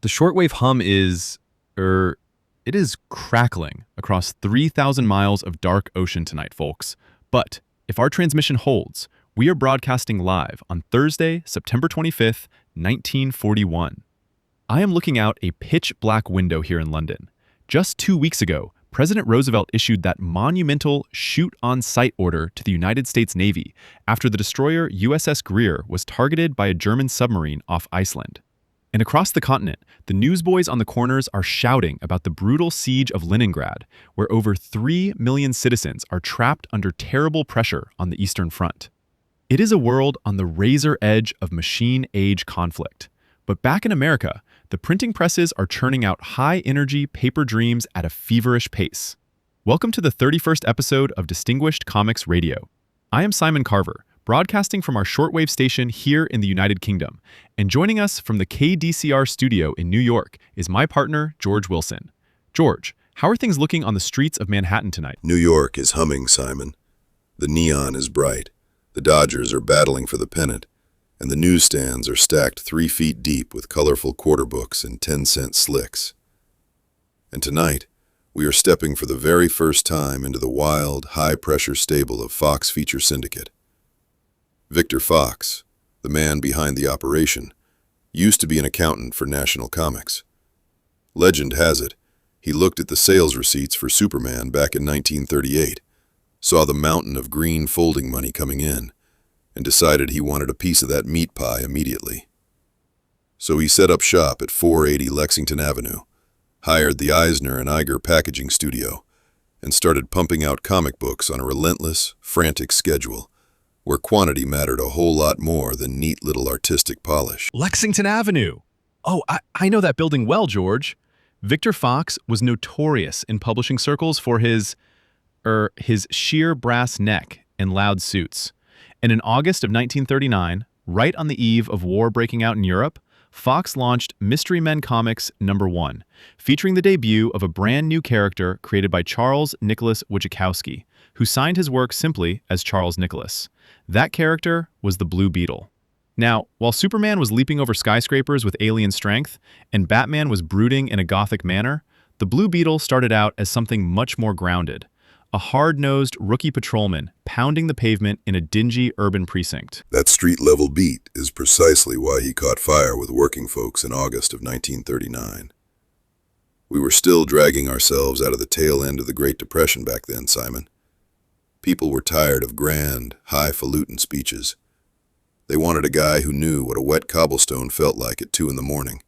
The shortwave hum it is crackling across 3,000 miles of dark ocean tonight, folks. But if our transmission holds, we are broadcasting live on Thursday, September 25th, 1941. I am looking out a pitch-black window here in London. Just 2 weeks ago, President Roosevelt issued that monumental shoot-on-sight order to the United States Navy after the destroyer USS Greer was targeted by a German submarine off Iceland. And across the continent, the newsboys on the corners are shouting about the brutal siege of Leningrad, where over 3 million citizens are trapped under terrible pressure on the Eastern Front. It is a world on the razor edge of machine-age conflict. But back in America, the printing presses are churning out high-energy paper dreams at a feverish pace. Welcome to the 31st episode of Distinguished Comics Radio. I am Simon Carver, broadcasting from our shortwave station here in the United Kingdom, and joining us from the KDCR studio in New York is my partner, George Wilson. George, how are things looking on the streets of Manhattan tonight? New York is humming, Simon. The neon is bright, the Dodgers are battling for the pennant, and the newsstands are stacked 3 feet deep with colorful quarter books and 10-cent slicks. And tonight, we are stepping for the very first time into the wild, high-pressure stable of Fox Feature Syndicate. Victor Fox, the man behind the operation, used to be an accountant for National Comics. Legend has it, he looked at the sales receipts for Superman back in 1938, saw the mountain of green folding money coming in, and decided he wanted a piece of that meat pie immediately. So he set up shop at 480 Lexington Avenue, hired the Eisner and Iger packaging studio, and started pumping out comic books on a relentless, frantic schedule, where quantity mattered a whole lot more than neat little artistic polish. Lexington Avenue! Oh, I know that building well, George. Victor Fox was notorious in publishing circles for his sheer brass neck and loud suits. And in August of 1939, right on the eve of war breaking out in Europe, Fox launched Mystery Men Comics #1, featuring the debut of a brand new character created by Charles Nicholas Wojciechowski, who signed his work simply as Charles Nicholas. That character was the Blue Beetle. Now, while Superman was leaping over skyscrapers with alien strength, and Batman was brooding in a gothic manner, the Blue Beetle started out as something much more grounded. A hard-nosed rookie patrolman pounding the pavement in a dingy urban precinct. That street-level beat is precisely why he caught fire with working folks in August of 1939. We were still dragging ourselves out of the tail end of the Great Depression back then, Simon. People were tired of grand, highfalutin speeches. They wanted a guy who knew what a wet cobblestone felt like at 2 in the morning.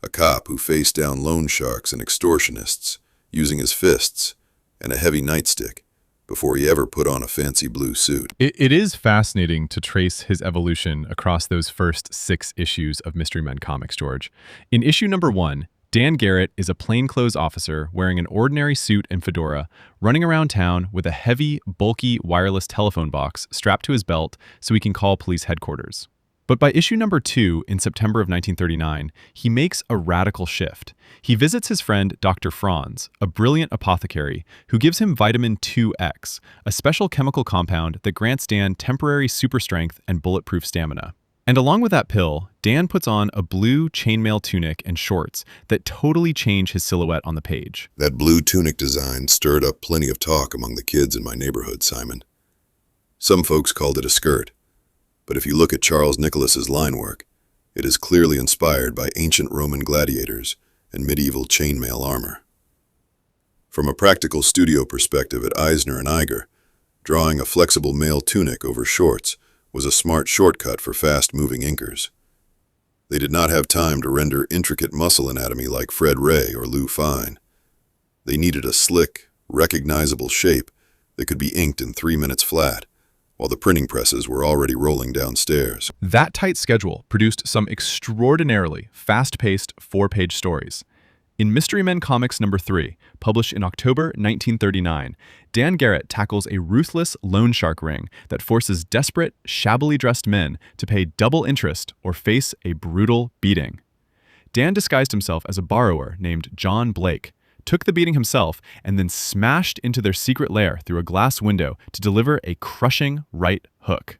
A cop who faced down loan sharks and extortionists, using his fists and a heavy nightstick before he ever put on a fancy blue suit. It is fascinating to trace his evolution across those first 6 issues of Mystery Men Comics, George. In issue #1, Dan Garrett is a plainclothes officer wearing an ordinary suit and fedora, running around town with a heavy, bulky wireless telephone box strapped to his belt so he can call police headquarters. But by issue #2 in September of 1939, he makes a radical shift. He visits his friend Dr. Franz, a brilliant apothecary, who gives him vitamin 2X, a special chemical compound that grants Dan temporary super strength and bulletproof stamina. And along with that pill, Dan puts on a blue chainmail tunic and shorts that totally change his silhouette on the page. That blue tunic design stirred up plenty of talk among the kids in my neighborhood, Simon. Some folks called it a skirt. But if you look at Charles Nicholas's line work, it is clearly inspired by ancient Roman gladiators and medieval chainmail armor. From a practical studio perspective at Eisner and Iger, drawing a flexible mail tunic over shorts was a smart shortcut for fast-moving inkers. They did not have time to render intricate muscle anatomy like Fred Ray or Lou Fine. They needed a slick, recognizable shape that could be inked in 3 minutes flat, while the printing presses were already rolling downstairs. That tight schedule produced some extraordinarily fast-paced 4-page stories. In Mystery Men Comics #3, published in October 1939, Dan Garrett tackles a ruthless loan shark ring that forces desperate, shabbily dressed men to pay double interest or face a brutal beating. Dan disguised himself as a borrower named John Blake, took the beating himself, and then smashed into their secret lair through a glass window to deliver a crushing right hook.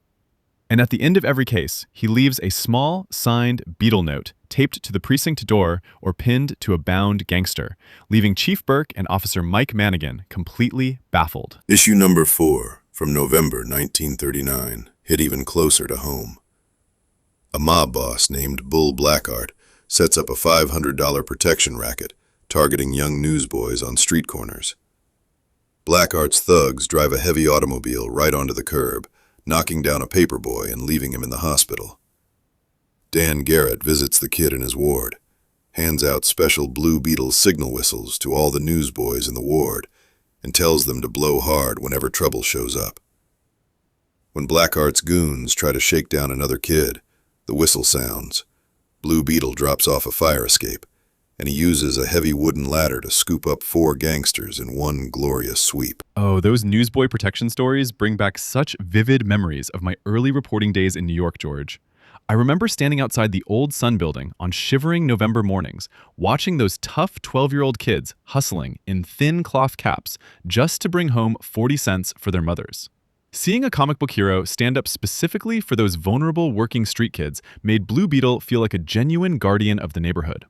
And at the end of every case, he leaves a small, signed Beetle note taped to the precinct door or pinned to a bound gangster, leaving Chief Burke and Officer Mike Manigan completely baffled. Issue number 4, from November 1939, hit even closer to home. A mob boss named Bull Blackheart sets up a $500 protection racket targeting young newsboys on street corners. Blackheart's thugs drive a heavy automobile right onto the curb, knocking down a paperboy and leaving him in the hospital. Dan Garrett visits the kid in his ward, hands out special Blue Beetle signal whistles to all the newsboys in the ward, and tells them to blow hard whenever trouble shows up. When Blackheart's goons try to shake down another kid, the whistle sounds. Blue Beetle drops off a fire escape, and he uses a heavy wooden ladder to scoop up 4 gangsters in one glorious sweep. Oh, those newsboy protection stories bring back such vivid memories of my early reporting days in New York, George. I remember standing outside the old Sun Building on shivering November mornings, watching those tough 12-year-old kids hustling in thin cloth caps just to bring home 40 cents for their mothers. Seeing a comic book hero stand up specifically for those vulnerable working street kids made Blue Beetle feel like a genuine guardian of the neighborhood.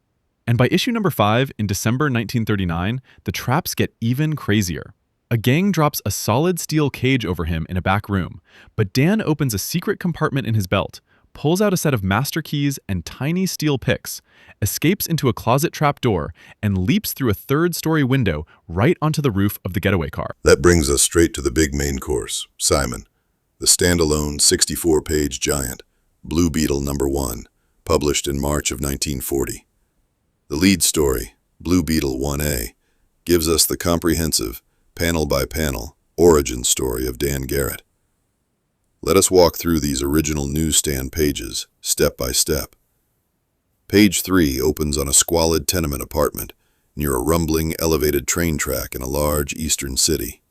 And by issue number 5, in December 1939, the traps get even crazier. A gang drops a solid steel cage over him in a back room, but Dan opens a secret compartment in his belt, pulls out a set of master keys and tiny steel picks, escapes into a closet trap door, and leaps through a 3rd-story window right onto the roof of the getaway car. That brings us straight to the big main course, Simon, the standalone 64-page giant, Blue Beetle number 1, published in March of 1940. The lead story, Blue Beetle 1A, gives us the comprehensive, panel-by-panel, origin story of Dan Garrett. Let us walk through these original newsstand pages, step by step. Page 3 opens on a squalid tenement apartment near a rumbling elevated train track in a large eastern city.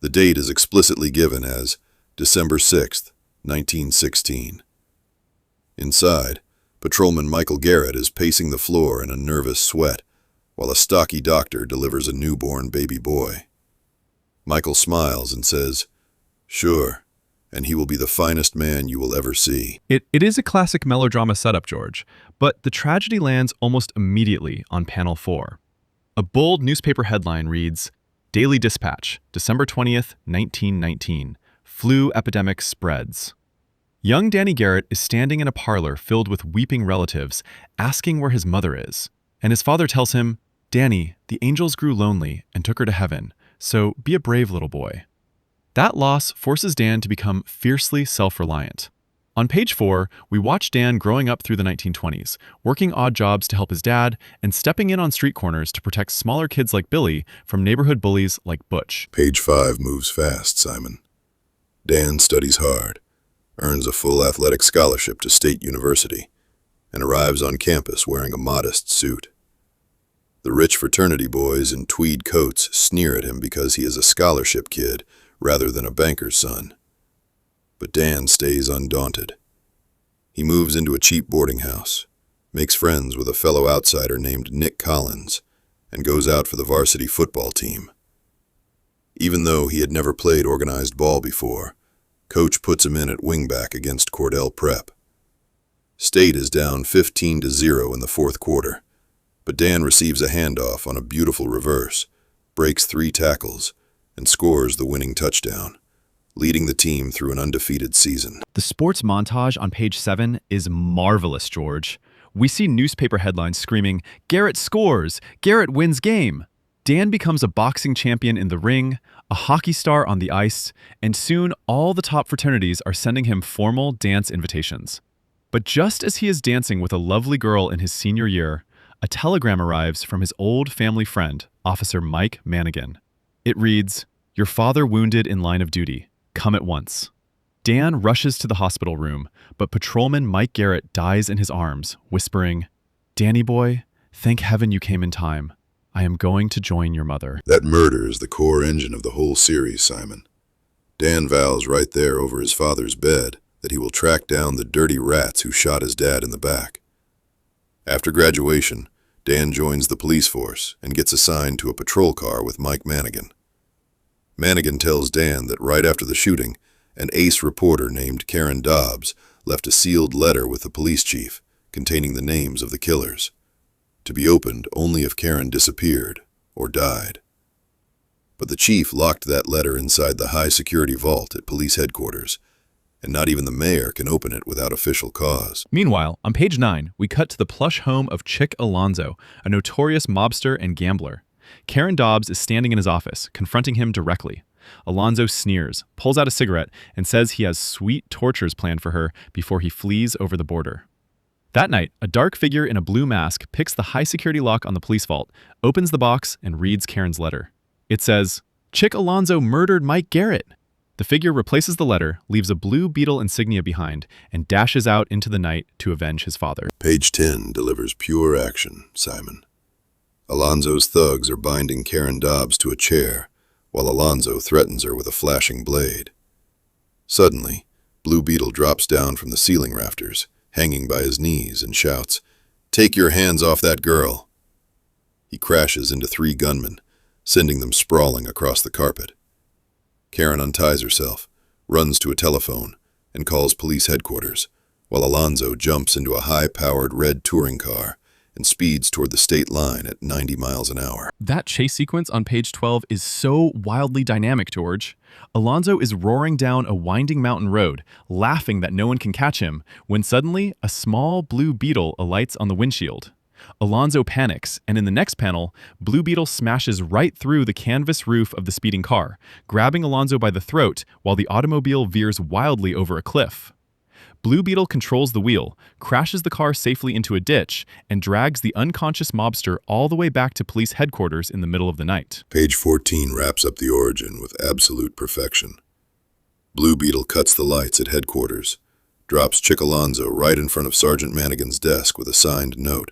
The date is explicitly given as December 6th, 1916. Inside, Patrolman Michael Garrett is pacing the floor in a nervous sweat, while a stocky doctor delivers a newborn baby boy. Michael smiles and says, "Sure, and he will be the finest man you will ever see." It is a classic melodrama setup, George, but the tragedy lands almost immediately on panel 4. A bold newspaper headline reads, "Daily Dispatch, December 20th, 1919. Flu epidemic spreads." Young Danny Garrett is standing in a parlor filled with weeping relatives, asking where his mother is. And his father tells him, "Danny, the angels grew lonely and took her to heaven, so be a brave little boy." That loss forces Dan to become fiercely self-reliant. On page 4, we watch Dan growing up through the 1920s, working odd jobs to help his dad, and stepping in on street corners to protect smaller kids like Billy from neighborhood bullies like Butch. Page 5 moves fast, Simon. Dan studies hard, earns a full athletic scholarship to State University, and arrives on campus wearing a modest suit. The rich fraternity boys in tweed coats sneer at him because he is a scholarship kid rather than a banker's son. But Dan stays undaunted. He moves into a cheap boarding house, makes friends with a fellow outsider named Nick Collins, and goes out for the varsity football team. Even though he had never played organized ball before, Coach puts him in at wingback against Cordell Prep. State is down 15-0 in the 4th quarter, but Dan receives a handoff on a beautiful reverse, breaks 3 tackles, and scores the winning touchdown, leading the team through an undefeated season. The sports montage on page 7 is marvelous, George. We see newspaper headlines screaming, "Garrett scores! Garrett wins game!" Dan becomes a boxing champion in the ring, a hockey star on the ice, and soon all the top fraternities are sending him formal dance invitations. But just as he is dancing with a lovely girl in his senior year, a telegram arrives from his old family friend, Officer Mike Manigan. It reads, "Your father wounded in line of duty. Come at once." Dan rushes to the hospital room, but Patrolman Mike Garrett dies in his arms, whispering, "Danny boy, thank heaven you came in time. I am going to join your mother." That murder is the core engine of the whole series, Simon. Dan vows right there over his father's bed that he will track down the dirty rats who shot his dad in the back. After graduation, Dan joins the police force and gets assigned to a patrol car with Mike Manigan. Manigan tells Dan that right after the shooting, An ace reporter named Karen Dobbs left a sealed letter with the police chief containing the names of the killers, to be opened only if Karen disappeared or died. But the chief locked that letter inside the high-security vault at police headquarters, and not even the mayor can open it without official cause. Meanwhile, on page 9, we cut to the plush home of Chick Alonzo, a notorious mobster and gambler. Karen Dobbs is standing in his office, confronting him directly. Alonzo sneers, pulls out a cigarette, and says he has sweet tortures planned for her before he flees over the border. That night, a dark figure in a blue mask picks the high-security lock on the police vault, opens the box, and reads Karen's letter. It says, "Chick Alonzo murdered Mike Garrett." The figure replaces the letter, leaves a Blue Beetle insignia behind, and dashes out into the night to avenge his father. Page 10 delivers pure action, Simon. Alonzo's thugs are binding Karen Dobbs to a chair, while Alonzo threatens her with a flashing blade. Suddenly, Blue Beetle drops down from the ceiling rafters, hanging by his knees, and shouts, "Take your hands off that girl!" He crashes into 3 gunmen, sending them sprawling across the carpet. Karen unties herself, runs to a telephone, and calls police headquarters, while Alonzo jumps into a high-powered red touring car and speeds toward the state line at 90 miles an hour. That chase sequence on page 12 is so wildly dynamic, George. Alonzo is roaring down a winding mountain road, laughing that no one can catch him, when suddenly a small Blue Beetle alights on the windshield. Alonzo panics, and in the next panel, Blue Beetle smashes right through the canvas roof of the speeding car, grabbing Alonzo by the throat while the automobile veers wildly over a cliff. Blue Beetle controls the wheel, crashes the car safely into a ditch, and drags the unconscious mobster all the way back to police headquarters in the middle of the night. Page 14 wraps up the origin with absolute perfection. Blue Beetle cuts the lights at headquarters, drops Chick Alonzo right in front of Sergeant Manigan's desk with a signed note,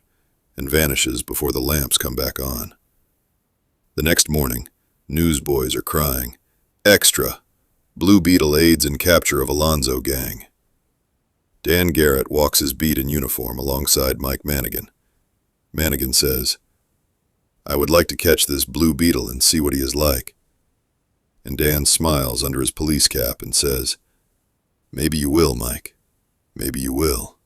and vanishes before the lamps come back on. The next morning, newsboys are crying, "Extra! Blue Beetle aids in capture of Alonzo gang." Dan Garrett walks his beat in uniform alongside Mike Manigan. Manigan says, "I would like to catch this Blue Beetle and see what he is like." And Dan smiles under his police cap and says, "Maybe you will, Mike. Maybe you will."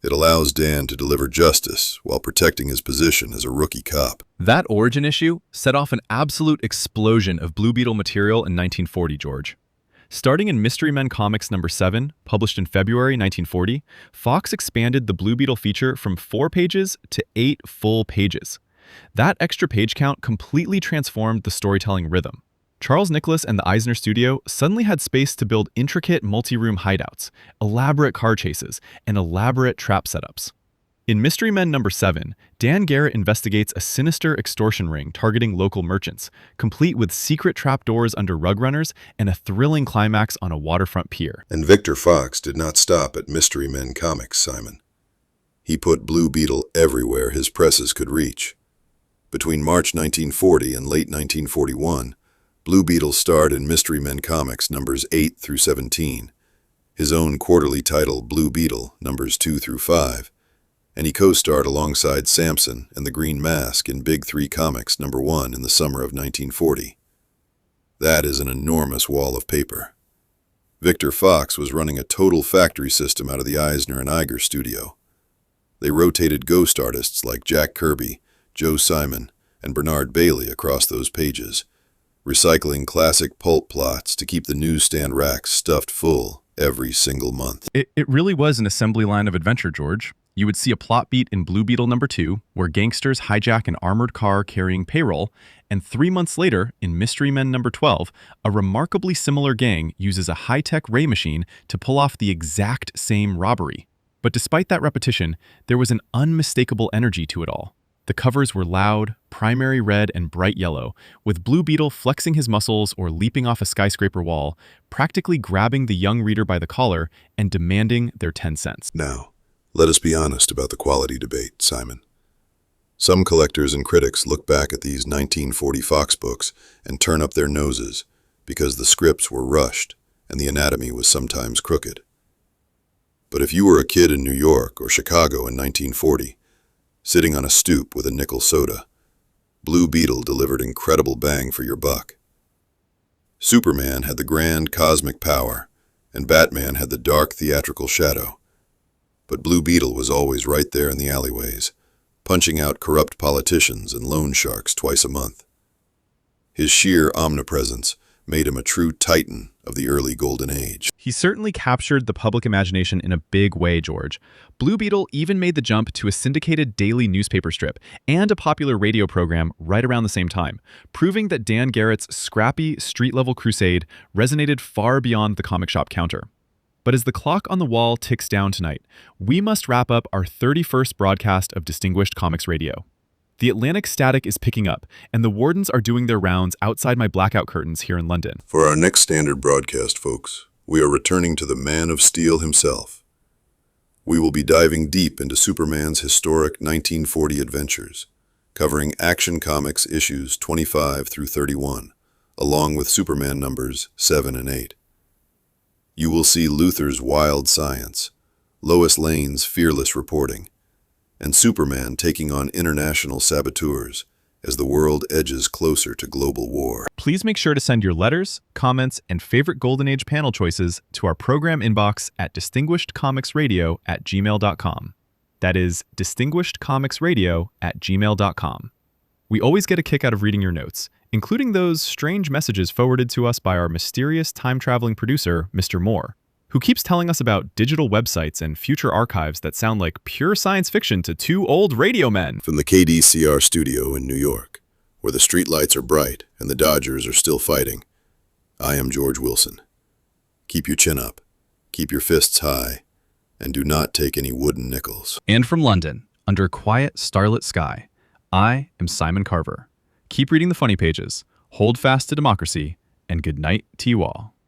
It allows Dan to deliver justice while protecting his position as a rookie cop. That origin issue set off an absolute explosion of Blue Beetle material in 1940, George. Starting in Mystery Men Comics number 7, published in February 1940, Fox expanded the Blue Beetle feature from 4 pages to 8 full pages. That extra page count completely transformed the storytelling rhythm. Charles Nicholas and the Eisner studio suddenly had space to build intricate multi-room hideouts, elaborate car chases, and elaborate trap setups. In Mystery Men number 7, Dan Garrett investigates a sinister extortion ring targeting local merchants, complete with secret trapdoors under rug runners and a thrilling climax on a waterfront pier. And Victor Fox did not stop at Mystery Men Comics, Simon. He put Blue Beetle everywhere his presses could reach. Between March 1940 and late 1941, Blue Beetle starred in Mystery Men Comics numbers 8 through 17, his own quarterly title Blue Beetle numbers 2 through 5, and he co-starred alongside Samson and the Green Mask in Big 3 Comics number 1 in the summer of 1940. That is an enormous wall of paper. Victor Fox was running a total factory system out of the Eisner and Iger studio. They rotated ghost artists like Jack Kirby, Joe Simon, and Bernard Bailey across those pages, recycling classic pulp plots to keep the newsstand racks stuffed full every single month. It really was an assembly line of adventure, George. You would see a plot beat in Blue Beetle number 2, where gangsters hijack an armored car carrying payroll, and 3 months later, in Mystery Men number 12, a remarkably similar gang uses a high-tech ray machine to pull off the exact same robbery. But despite that repetition, there was an unmistakable energy to it all. The covers were loud, primary red and bright yellow, with Blue Beetle flexing his muscles or leaping off a skyscraper wall, practically grabbing the young reader by the collar and demanding their 10 cents. Now, let us be honest about the quality debate, Simon. Some collectors and critics look back at these 1940 Fox books and turn up their noses because the scripts were rushed and the anatomy was sometimes crooked. But if you were a kid in New York or Chicago in 1940, sitting on a stoop with a nickel soda, Blue Beetle delivered incredible bang for your buck. Superman had the grand cosmic power, and Batman had the dark theatrical shadow. But Blue Beetle was always right there in the alleyways, punching out corrupt politicians and loan sharks twice a month. His sheer omnipresence made him a true titan of the early Golden Age. He certainly captured the public imagination in a big way, George. Blue Beetle even made the jump to a syndicated daily newspaper strip and a popular radio program right around the same time, proving that Dan Garrett's scrappy, street-level crusade resonated far beyond the comic shop counter. But as the clock on the wall ticks down tonight, we must wrap up our 31st broadcast of Distinguished Comics Radio. The Atlantic static is picking up, and the wardens are doing their rounds outside my blackout curtains here in London. For our next standard broadcast, folks, we are returning to the Man of Steel himself. We will be diving deep into Superman's historic 1940 adventures, covering Action Comics issues 25 through 31, along with Superman numbers 7 and 8. You will see Luthor's wild science, Lois Lane's fearless reporting, and Superman taking on international saboteurs as the world edges closer to global war. Please make sure to send your letters, comments, and favorite Golden Age panel choices to our program inbox at distinguishedcomicsradio@gmail.com. That is distinguishedcomicsradio@gmail.com. We always get a kick out of reading your notes, including those strange messages forwarded to us by our mysterious time-traveling producer, Mr. Moore, who keeps telling us about digital websites and future archives that sound like pure science fiction to two old radio men. From the KDCR studio in New York, where the streetlights are bright and the Dodgers are still fighting, I am George Wilson. Keep your chin up, keep your fists high, and do not take any wooden nickels. And from London, under a quiet, starlit sky, I am Simon Carver. Keep reading the funny pages, hold fast to democracy, and good night to you all.